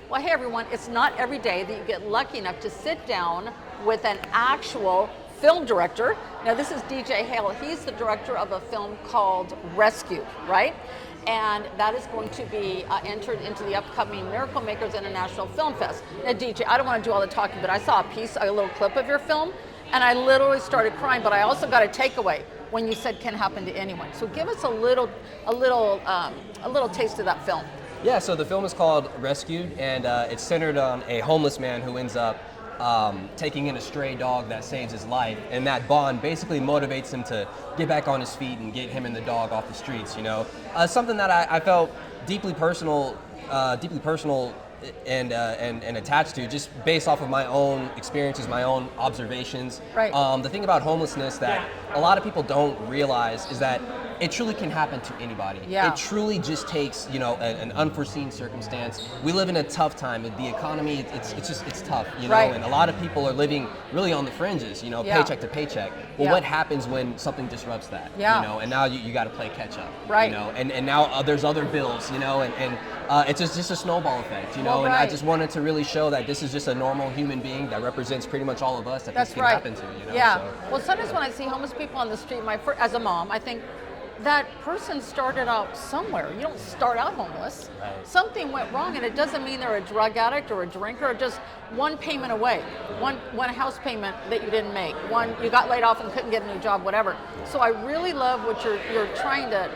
Well, hey everyone, it's not every day that you get lucky enough to sit down with an actual film director. Now this is DJ Hale. He's the director of a film called Rescued, right? And that is going to be entered into the upcoming Miracle Makers International Film Fest. Now DJ, I don't want to do all the talking, but I saw a little clip of your film, and I literally started crying, but I also got a takeaway when you said can happen to anyone. So give us a little taste of that film. Yeah, so the film is called Rescued, and it's centered on a homeless man who ends up taking in a stray dog that saves his life, and that bond basically motivates him to get back on his feet and get him and the dog off the streets. You know, something that I felt deeply personal and attached to, just based off of my own experiences, my own observations. Right. The thing about homelessness that a lot of people don't realize is that it truly can happen to anybody. Yeah. It truly just takes, you know, an unforeseen circumstance. We live in a tough time. The economy, it's tough, you know, right. And a lot of people are living really on the fringes, you know, paycheck to paycheck. Well, what happens when something disrupts that? Yeah. You know, and now you got to play catch up. Right. You know, and now there's other bills, you know, and it's just a snowball effect, you know, well, and right. I just wanted to really show that this is just a normal human being that represents pretty much all of us that That's this can right. happen to, you know. Yeah. So. Well, sometimes when I see homeless people on the street, as a mom, I think that person started out somewhere. You don't start out homeless. Right. Something went wrong, and it doesn't mean they're a drug addict or a drinker, or just one payment away, one house payment that you didn't make, one you got laid off and couldn't get a new job, whatever. So I really love what you're trying to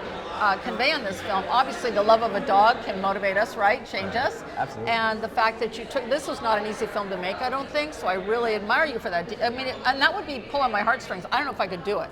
convey on this film. Obviously, the love of a dog can motivate us, right? Change us. Absolutely. And the fact that this was not an easy film to make, I don't think. So I really admire you for that. I mean, and that would be pulling my heartstrings. I don't know if I could do it.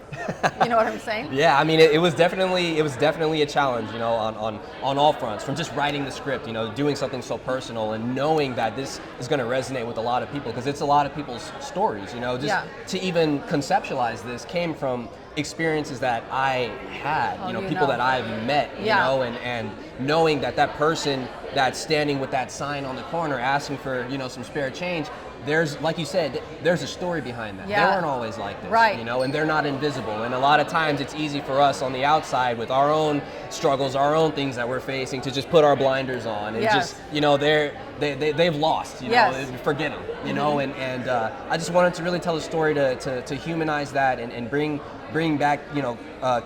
You know what I'm saying? Yeah, I mean, it was definitely a challenge, you know, on all fronts. From just writing the script, you know, doing something so personal, and knowing that this is going to resonate with a lot of people, because it's a lot of people's stories, you know. Just to even conceptualize this came from experiences that I had, you know, people that I've met, you know, and knowing that person that's standing with that sign on the corner asking for, you know, some spare change, there's, like you said, there's a story behind that. They weren't always like this, right. You know, and they're not invisible. And a lot of times it's easy for us on the outside with our own struggles, our own things that we're facing, to just put our blinders on and just, you know, they've lost, you know, forget them, you know, and I just wanted to really tell a story to humanize that and bring back, you know,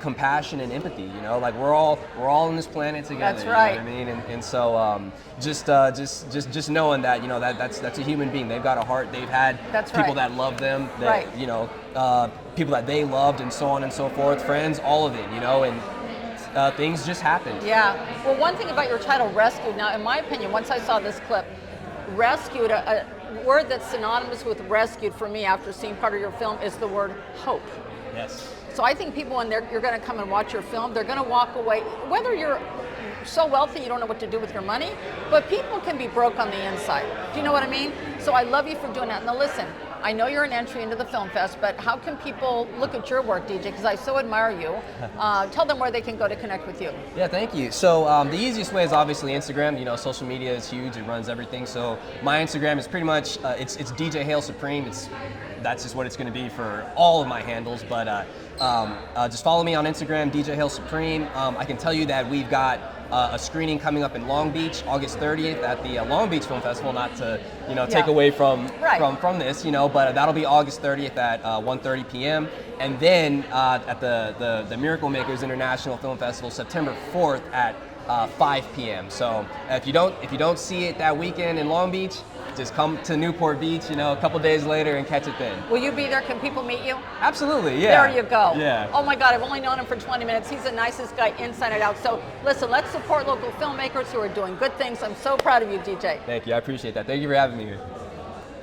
compassion and empathy, you know, like we're all on this planet together. That's right. You know what I mean? And so just knowing that, you know, that's a human being. They've got a heart. They've had people that love them, that you know, people that they loved, and so on and so forth, friends, all of it, you know, and things just happen. Yeah. Well, one thing about your title, Rescued, now in my opinion, once I saw this clip, rescued, a word that's synonymous with rescued for me after seeing part of your film is the word hope. Yes. So I think people, when you're going to come and watch your film, they're going to walk away, whether you're so wealthy you don't know what to do with your money, but people can be broke on the inside. Do you know what I mean? So I love you for doing that. Now listen, I know you're an entry into the Film Fest, but how can people look at your work, DJ? Because I so admire you. Tell them where they can go to connect with you. Yeah, thank you. So the easiest way is obviously Instagram. You know, social media is huge. It runs everything. So my Instagram is pretty much, it's DJ Hale Supreme. That's just what it's going to be for all of my handles. But just follow me on Instagram, DJ Hale Supreme. I can tell you that we've got a screening coming up in Long Beach, August 30th at the Long Beach Film Festival. Not to, you know, take away from this, you know, but that'll be August 30th at 1:30 p.m. And then at the Miracle Makers International Film Festival, September 4th at 5 p.m. So if you don't see it that weekend in Long Beach, just come to Newport Beach, you know, a couple days later and catch it then. Will you be there? Can people meet you? Absolutely, yeah. There you go. Yeah. Oh my God, I've only known him for 20 minutes. He's the nicest guy inside and out. So listen, let's support local filmmakers who are doing good things. I'm so proud of you, DJ. Thank you, I appreciate that. Thank you for having me here.